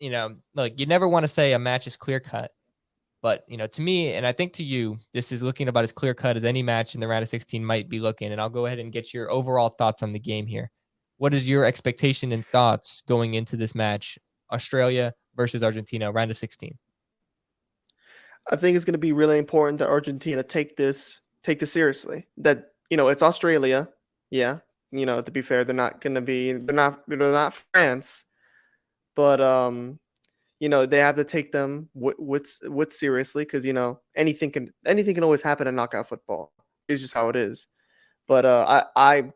Look, you never want to say a match is clear cut, but to me, and I think to you, this is looking about as clear cut as any match in the round of 16 might be looking. And I'll go ahead and get your overall thoughts on the game here. What is your expectation and thoughts going into this match, Australia versus Argentina, round of 16? I think it's going to be really important that Argentina take this seriously. That it's Australia. Yeah, to be fair, they're not France, but they have to take them with seriously because anything can always happen in knockout football. It's just how it is. But I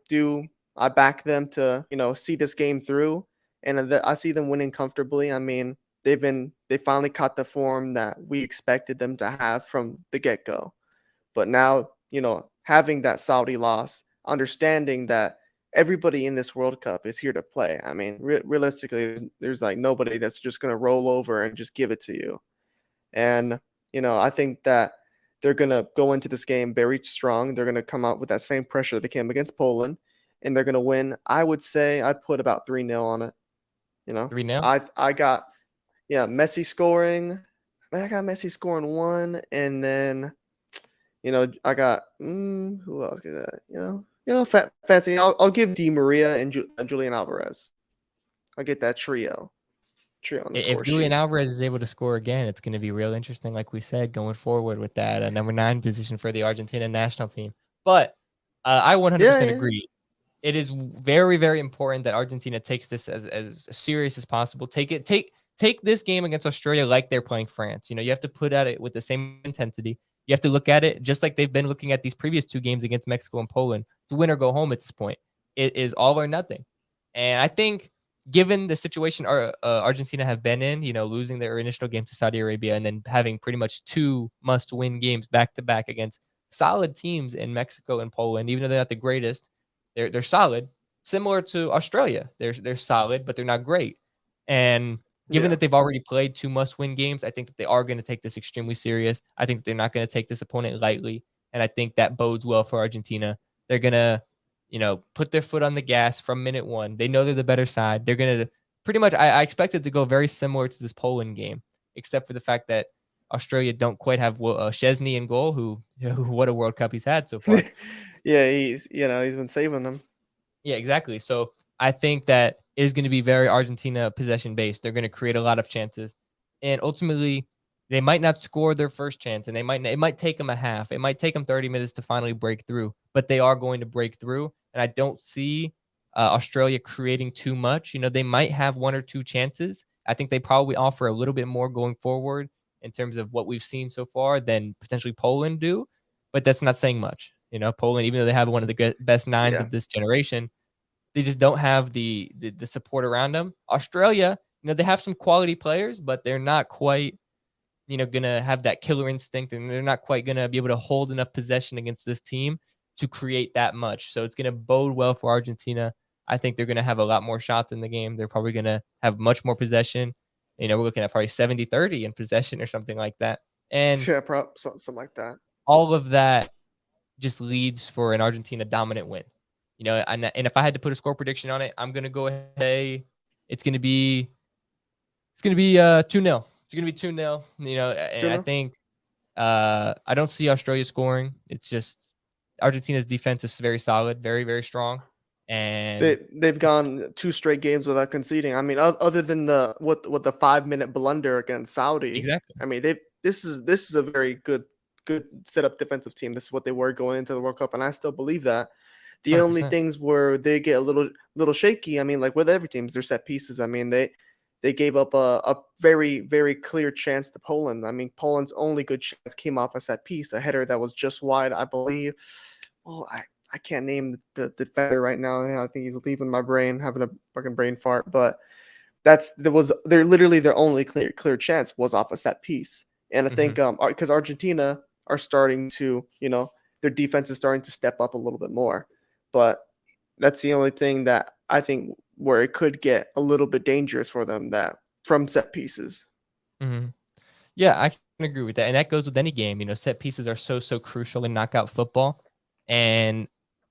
back them to see this game through, and I see them winning comfortably. I mean, they finally caught the form that we expected them to have from the get go. But now, having that Saudi loss, understanding that everybody in this World Cup is here to play. I mean, realistically, there's like nobody that's just going to roll over and just give it to you. And, I think that they're going to go into this game very strong. They're going to come out with that same pressure they came against Poland, and they're going to win. I would say I'd put about 3-0 on it. 3-0? I got, yeah, Messi scoring. I got Messi scoring one, and then I got who else could that? Fancy. I'll give Di Maria and Julian Alvarez. I'll get that trio on the If score Julian sheet. Alvarez is able to score again, it's going to be real interesting, like we said, going forward with that number 9 position for the Argentina national team. But I Yeah, 100% yeah, agree. It is very, very important that Argentina takes this as serious as possible. Take this game against Australia like they're playing France. You have to put at it with the same intensity. You have to look at it just like they've been looking at these previous 2 games against Mexico and Poland. To win or go home at this point. It is all or nothing. And I think given the situation Argentina have been in, losing their initial game to Saudi Arabia and then having pretty much 2 must-win games back-to-back against solid teams in Mexico and Poland, even though they're not the greatest, they're solid. Similar to Australia, they're solid, but they're not great. And given yeah, that they've already played 2 must-win games, I think that they are going to take this extremely serious. I think they're not going to take this opponent lightly, and I think that bodes well for Argentina. They're going to put their foot on the gas from minute 1. They know they're the better side. They're going to pretty much, I expect it to go very similar to this Poland game, except for the fact that Australia don't quite have Szczesny in goal, who what a World Cup he's had so far. yeah. He's been saving them. Yeah, exactly. So I think that it is going to be very Argentina possession based. They're going to create a lot of chances, and ultimately, they might not score their first chance, and it might take them a half. It might take them 30 minutes to finally break through, but they are going to break through. And I don't see Australia creating too much. They might have 1 or 2 chances. I think they probably offer a little bit more going forward in terms of what we've seen so far than potentially Poland do, but that's not saying much. Poland, even though they have one of the best 9s Yeah, of this generation, they just don't have the support around them. Australia, they have some quality players, but they're not quite, gonna have that killer instinct, and they're not quite gonna be able to hold enough possession against this team to create that much. So it's gonna bode well for Argentina. I think they're gonna have a lot more shots in the game. They're probably gonna have much more possession. We're looking at probably 70-30 in possession or something like that. And yeah, something like that. all of that just leads for an Argentina dominant win. And if I had to put a score prediction on it, I'm gonna go ahead and say it's gonna be 2-0. It's gonna be 2-0. And I Tuna. think I don't see Australia scoring. It's just Argentina's defense is very solid, very, very strong. And They've it's gone 2 straight games without conceding. I mean, other than the 5-minute blunder against Saudi, exactly I mean, this is a very good set up defensive team. This is what they were going into the World Cup, and I still believe that. The only 100%. things where they get a little shaky, I mean, like with every teams, they're set pieces. I mean, they gave up a very, very clear chance to Poland. I mean, Poland's only good chance came off a set piece, a header that was just wide, I believe. Oh, I can't name the defender right now. I think he's leaving my brain, having a fucking brain fart. But they're literally their only clear chance was off a set piece. And I think Hmm. because Argentina are starting to, their defense is starting to step up a little bit more. But that's the only thing that I think where it could get a little bit dangerous for them, that from set pieces. Hmm. Yeah, I can agree with that. And that goes with any game. Set pieces are so crucial in knockout football. And,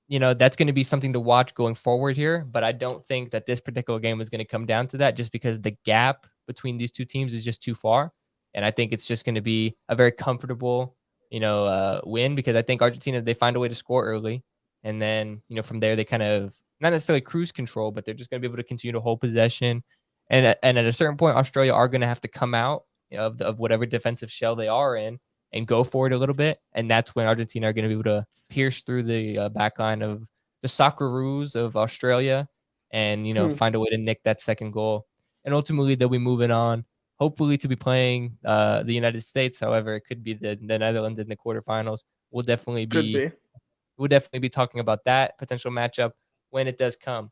that's going to be something to watch going forward here. But I don't think that this particular game is going to come down to that just because the gap between these two teams is just too far. And I think it's just going to be a very comfortable, win, because I think Argentina, they find a way to score early. And then, from there, they kind of not necessarily cruise control, but they're just going to be able to continue to hold possession. And at a certain point, Australia are going to have to come out of whatever defensive shell they are in and go for it a little bit. And that's when Argentina are going to be able to pierce through the back line of the Socceroos of Australia and, Hmm. find a way to nick that second goal. And ultimately, they'll be moving on, hopefully to be playing the United States. However, it could be the Netherlands in the quarterfinals. Could be. We'll definitely be talking about that potential matchup when it does come.